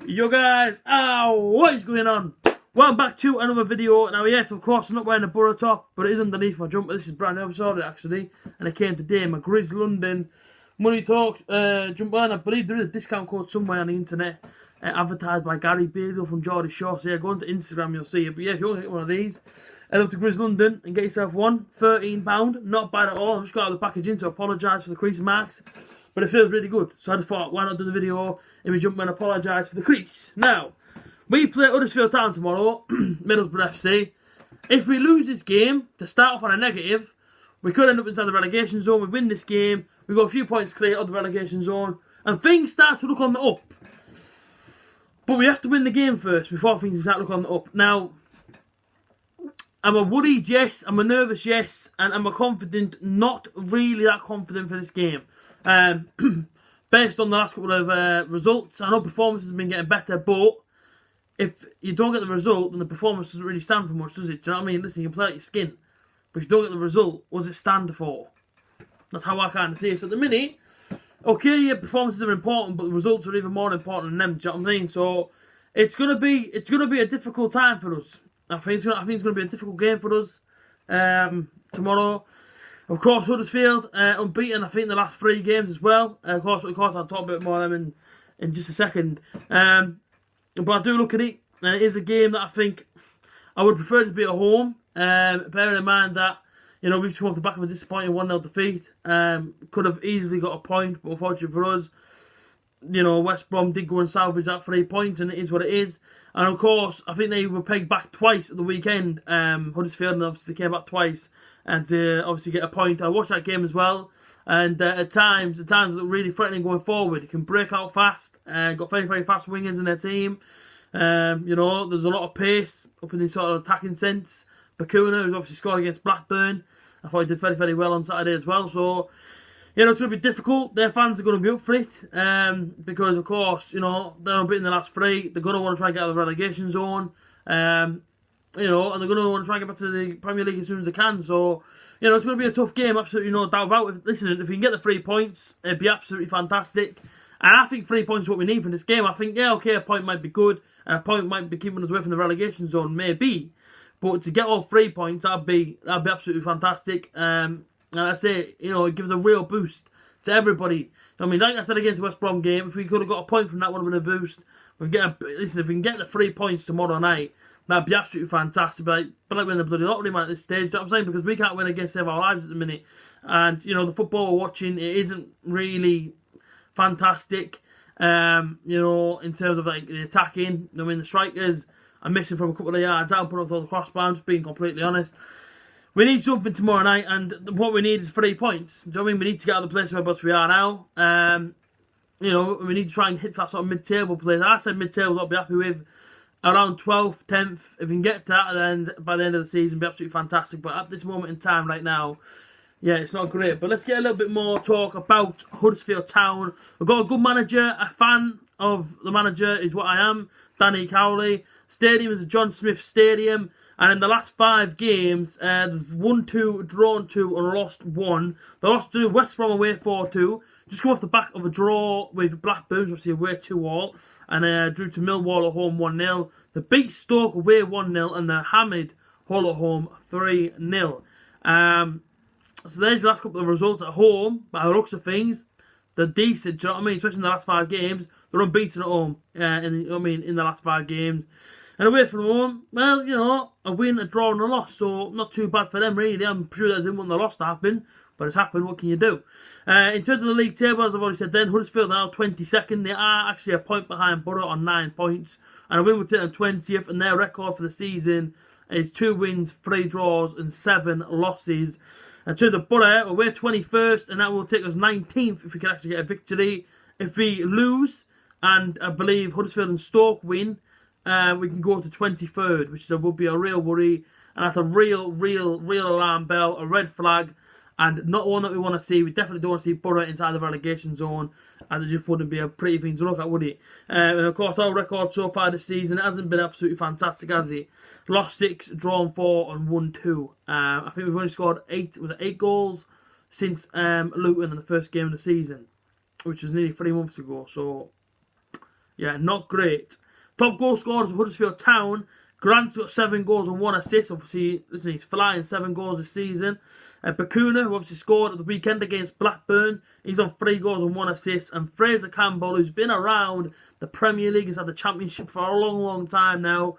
Yo guys, what is going on? Welcome back to another video. Now yes, of course I'm not wearing a BORO top, but it is underneath my jumper. This is brand new, I saw it actually, and it came today. My Grizz London Money Talks jumper, and I believe there is a discount code somewhere on the internet, advertised by Gary Beardle from Geordie Shore. So yeah, go onto Instagram, you'll see it. But yeah, if you want to get one of these, head up to Grizz London and get yourself one. £13, not bad at all. I've just got out of the packaging to apologise for the crease marks, but it feels really good. So I just thought, why not do the video in my jumper and apologise for the crease. Now, we play Huddersfield Town tomorrow, Middlesbrough FC. If we lose this game, to start off on a negative, we could end up inside the relegation zone. We win this game, we got a few points clear of the relegation zone, and things start to look on the up. But we have to win the game first before things start to look on the up. Now, I'm a worried yes, I'm a nervous yes, and I'm a confident, not really that confident for this game. Based on the last couple of results, I know performances have been getting better, but if you don't get the result, then the performance doesn't really stand for much, does it? Do you know what I mean? Listen, you can play out your skin, but if you don't get the result, what does it stand for? That's how I kind of see it. So at the minute, okay, yeah, performances are important, but the results are even more important than them. Do you know what I'm saying? So it's gonna be a difficult time for us. I think it's gonna be a difficult game for us tomorrow. Of course, Huddersfield unbeaten, I think, the last 3 games as well. Of course, I'll talk a bit more of them in just a second. But I do look at it, and it is a game that I think I would prefer to be at home. Bearing in mind that, you know, we've come off the back of a disappointing 1-0 defeat. Could have easily got a point, but unfortunately for us, you know, West Brom did go and salvage that 3 points, and it is what it is. And of course, I think they were pegged back twice at the weekend. Huddersfield, and obviously they came back twice and obviously get a point. I watched that game as well, and at times it looked really threatening going forward. You can break out fast, got very, very fast wingers in their team. You know, there's a lot of pace up in this sort of attacking sense. Bakuna, who's obviously scored against Blackburn, I thought he did very, very well on Saturday as well. So, you know, it's going to be difficult. Their fans are going to be up for it, because of course, you know, they're unbeaten the last 3. They're going to want to try and get out of the relegation zone. You know, and they're going to want to try and get back to the Premier League as soon as they can. So, you know, it's going to be a tough game, absolutely no doubt about it. Listen, if we can get the 3 points, it'd be absolutely fantastic. And I think 3 points is what we need from this game. I think, yeah, okay, a point might be good, and a point might be keeping us away from the relegation zone, maybe. But to get all 3 points, that'd be absolutely fantastic. And I say, you know, it gives a real boost to everybody. I mean, like I said against the West Brom game, if we could have got a point from that, would have been a boost. Listen, if we can get the 3 points tomorrow night, that'd be absolutely fantastic. But like winning the bloody lottery, man, at this stage. You know what I'm saying? Because we can't win against Save Our Lives at the minute. And, you know, the football we're watching, it isn't really fantastic. You know, in terms of like the attacking. I mean, the strikers are missing from a couple of yards out, putting up all the crossbars, being completely honest. We need something tomorrow night, and what we need is 3 points. Do you know what I mean? We need to get out of the place where we are now. You know, we need to try and hit that sort of mid-table place. I said mid-table, I'll be happy with around 12th, 10th. If we can get to that, then by the end of the season, it'll be absolutely fantastic. But at this moment in time, right now, yeah, it's not great. But let's get a little bit more talk about Huddersfield Town. We've got a good manager. A fan of the manager is what I am, Danny Cowley. Stadium is a John Smith Stadium. And in the last 5 games, they've won 2, drawn 2, and lost 1. They lost to West Brom away 4-2. Just come off the back of a draw with Blackburn, obviously away 2-all. And drew to Millwall at home 1-0. They beat Stoke away 1-0, and they hammered Hull at home 3-0. So there's the last couple of results at home. By the looks of things, they're decent. Do you know what I mean? Especially in the last 5 games, they're unbeaten at home. In the last 5 games. And away from home, well, you know, a win, a draw, and a loss. So not too bad for them, really. I'm sure they didn't want the loss to happen, but it's happened. What can you do? In terms of the league table, as I've already said then, Huddersfield are now 22nd. They are actually a point behind Borough on 9 points. And a win would take them 20th. And their record for the season is 2 wins, 3 draws, and 7 losses. And to the Borough, we're 21st, and that will take us 19th if we can actually get a victory. If we lose, and I believe Huddersfield and Stoke win, we can go to 23rd, which would be a real worry. And that's a real alarm bell, a red flag. And not one that we want to see. We definitely don't want to see Borough inside the relegation zone, as it just wouldn't be a pretty thing to look at, would it? And of course, our record so far this season hasn't been absolutely fantastic, has it? Lost 6, drawn 4, and won 2. I think we've only scored 8 goals since Luton in the first game of the season, which was nearly 3 months ago. So Yeah, not great. Top goal scorers of Huddersfield Town. Grant's got 7 goals and 1 assist. Obviously, listen, he's flying 7 goals this season. Bakuna, who obviously scored at the weekend against Blackburn. He's on 3 goals and 1 assist. And Fraser Campbell, who's been around the Premier League, has had the Championship for a long, long time now.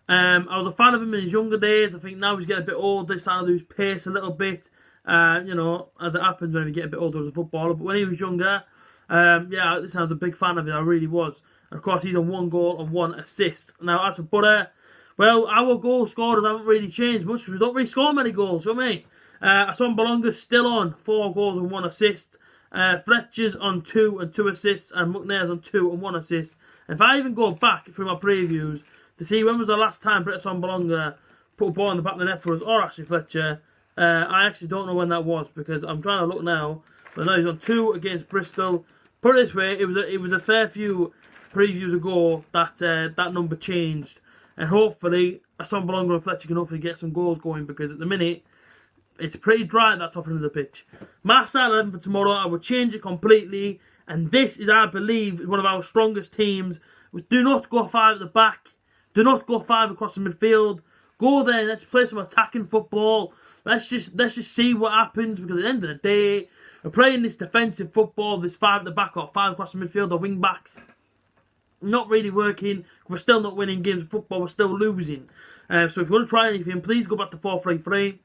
I was a fan of him in his younger days. I think now he's getting a bit older, starting to lose pace a little bit. You know, as it happens when you get a bit older as a footballer. But when he was younger, yeah, listen, I was a big fan of him. I really was. And of course, he's on 1 goal and 1 assist. Now, as for BORO, well, our goal scorers haven't really changed much because we don't really score many goals, you know what I mean? Asombalonga's still on 4 goals and 1 assist. Fletcher's on 2 and 2 assists, and McNair's on 2 and 1 assist. And if I even go back through my previews to see when was the last time Brett Asombalonga put a ball in the back of the net for us, or actually Fletcher, I actually don't know when that was because I'm trying to look now. But no, he's on 2 against Bristol. Put it this way, it was a fair few previews ago that that number changed, and hopefully Asombalonga and Fletcher can hopefully get some goals going because at the minute it's pretty dry at that top end of the pitch. My start 11 for tomorrow, I would change it completely, and this is, I believe, one of our strongest teams. Do not go 5 at the back. Do not go 5 across the midfield. Go there and let's play some attacking football. Let's just see what happens because at the end of the day, we're playing this defensive football, this 5 at the back or 5 across the midfield or wing backs. Not really working. We're still not winning games of football. We're still losing. So if you want to try anything, please go back to 4-3-3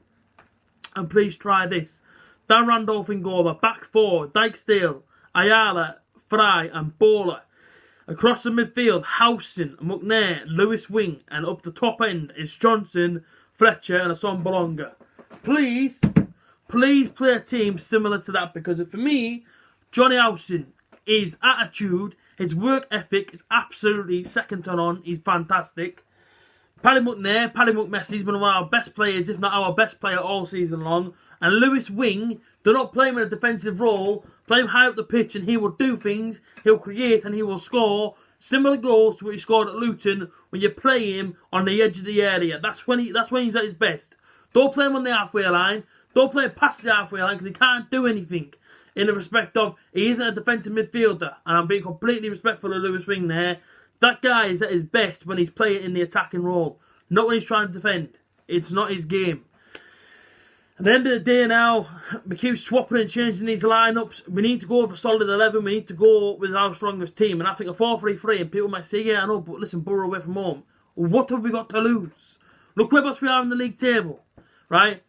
and please try this. Dan Randolph in goal. Back 4, Dijksteel, Ayala, Fry and BORO. Across the midfield, Howson, McNair, Lewis Wing, and up the top end is Johnson, Fletcher and Asombalonga. Please play a team similar to that because for me, Johnny Howson, his attitude, his work ethic is absolutely second to none. He's fantastic. Paddy McMessi, he's been one of our best players, if not our best player all season long. And Lewis Wing, do not play him in a defensive role. Play him high up the pitch and he will do things. He'll create and he will score similar goals to what he scored at Luton when you play him on the edge of the area. That's when he's at his best. Don't play him on the halfway line. Don't play him past the halfway line because he can't do anything. In the respect of, he isn't a defensive midfielder. And I'm being completely respectful of Lewis Wing there. That guy is at his best when he's playing in the attacking role. Not when he's trying to defend. It's not his game. At the end of the day now, we keep swapping and changing these lineups. We need to go with a solid 11. We need to go with our strongest team. And I think a 4-3-3, and people might say, yeah, I know, but listen, BORO away from home. What have we got to lose? Look where we are in the league table. Right?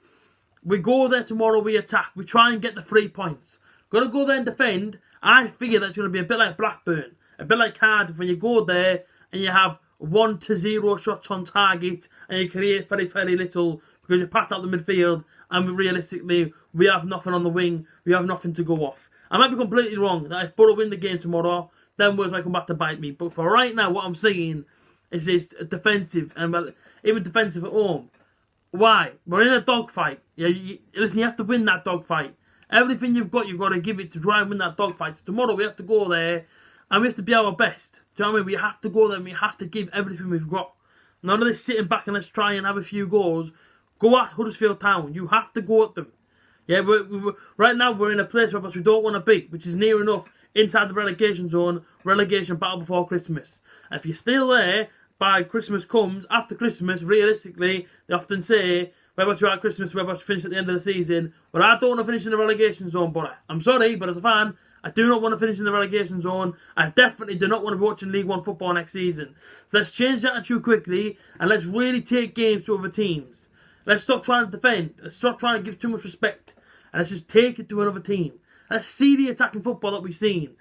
We go there tomorrow, we attack. We try and get the 3 points. Got to go there and defend. I figure that's going to be a bit like Blackburn. A bit like Cardiff when you go there and you have 1-0 shots on target and you create very, very little because you pat out the midfield and realistically we have nothing on the wing. We have nothing to go off. I might be completely wrong that if BORO win the game tomorrow, then words might come back to bite me. But for right now, what I'm saying is this defensive and well, even defensive at home. Why? We're in a dogfight. Listen, you have to win that dogfight. Everything you've got to give it to try and win that dogfight. So tomorrow we have to go there and we have to be our best. Do you know what I mean? We have to go there and we have to give everything we've got. None of this sitting back and let's try and have a few goals. Go at Huddersfield Town. You have to go at them. Yeah, right now we're in a place where we don't want to be, which is near enough inside the relegation zone, relegation battle before Christmas. And if you're still there by Christmas comes, after Christmas, realistically, they often say, we're about to at Christmas, we're about to finish at the end of the season. But I don't want to finish in the relegation zone, but I'm sorry, but as a fan, I do not want to finish in the relegation zone. I definitely do not want to be watching League One football next season. So let's change the attitude quickly and let's really take games to other teams. Let's stop trying to defend. Let's stop trying to give too much respect. And let's just take it to another team. Let's see the attacking football that we've seen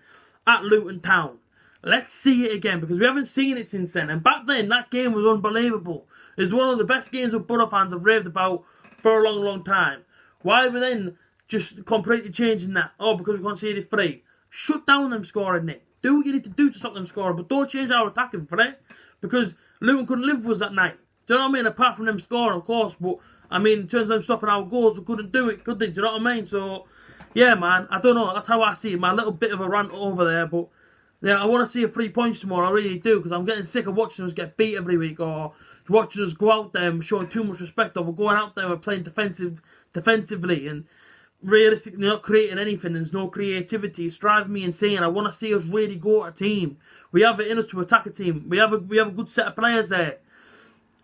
at Luton Town. Let's see it again because we haven't seen it since then. And back then, that game was unbelievable. It was one of the best games that BORO fans have raved about for a long, long time. Why are we then just completely changing that? Oh, because we conceded 3. Shut down them scoring, Nick. Do what you need to do to stop them scoring, but don't change our attacking for it. Because Luton couldn't live with us that night. Do you know what I mean? Apart from them scoring, of course, but I mean, in terms of them stopping our goals, we couldn't do it, could they? Do you know what I mean? So, yeah, man, I don't know. That's how I see it. My little bit of a rant over there, but yeah, I want to see a 3 points tomorrow. I really do, because I'm getting sick of watching us get beat every week or watching us go out there and showing too much respect, or we're going out there and we're playing defensively. And realistically not creating anything. There's no creativity. It's driving me insane. I want to see us really go at a team. We have it in us to attack a team. We have a good set of players there.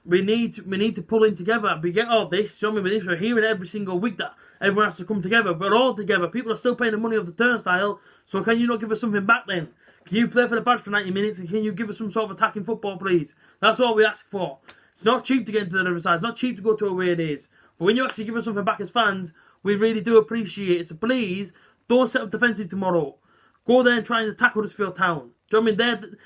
We need to pull in together. We get all this. You know what I mean? We're hearing every single week that everyone has to come together. We're all together. People are still paying the money of the turnstile. So can you not give us something back then? Can you play for the badge for 90 minutes and can you give us some sort of attacking football, please? That's all we ask for. It's not cheap to get into the other side. It's not cheap to go to away days. But when you actually give us something back as fans, we really do appreciate it. So please, don't set up defensive tomorrow. Go there and try and attack Huddersfield Town. Do you know what I mean?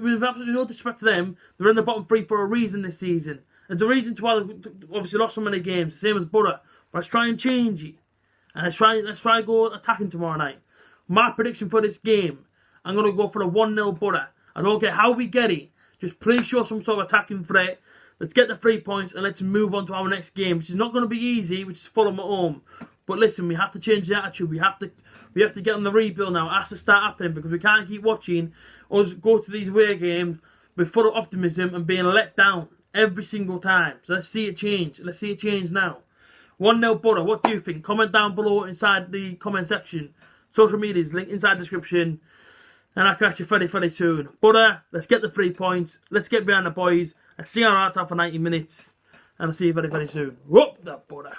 With absolutely no disrespect to them, they're in the bottom three for a reason this season. There's a reason to why they've obviously lost so many games, the same as Borough. But let's try and change it. And let's try and go attacking tomorrow night. My prediction for this game, I'm going to go for a 1-0 Borough. I don't care how we get it. Just please show some sort of attacking threat. Let's get the 3 points and let's move on to our next game, which is not going to be easy, which is Fulham at home. But listen, we have to change the attitude. We have to get on the rebuild now. It has to start happening because we can't keep watching us go to these away games with full of optimism and being let down every single time. So let's see it change. Let's see it change now. 1-0 Borough. What do you think? Comment down below inside the comment section. Social medias, link inside the description. And I'll catch you very soon. Borough, let's get the 3 points. Let's get behind the boys. Let's see our hearts out for 90 minutes. And I'll see you very soon. Whoop, that Borough.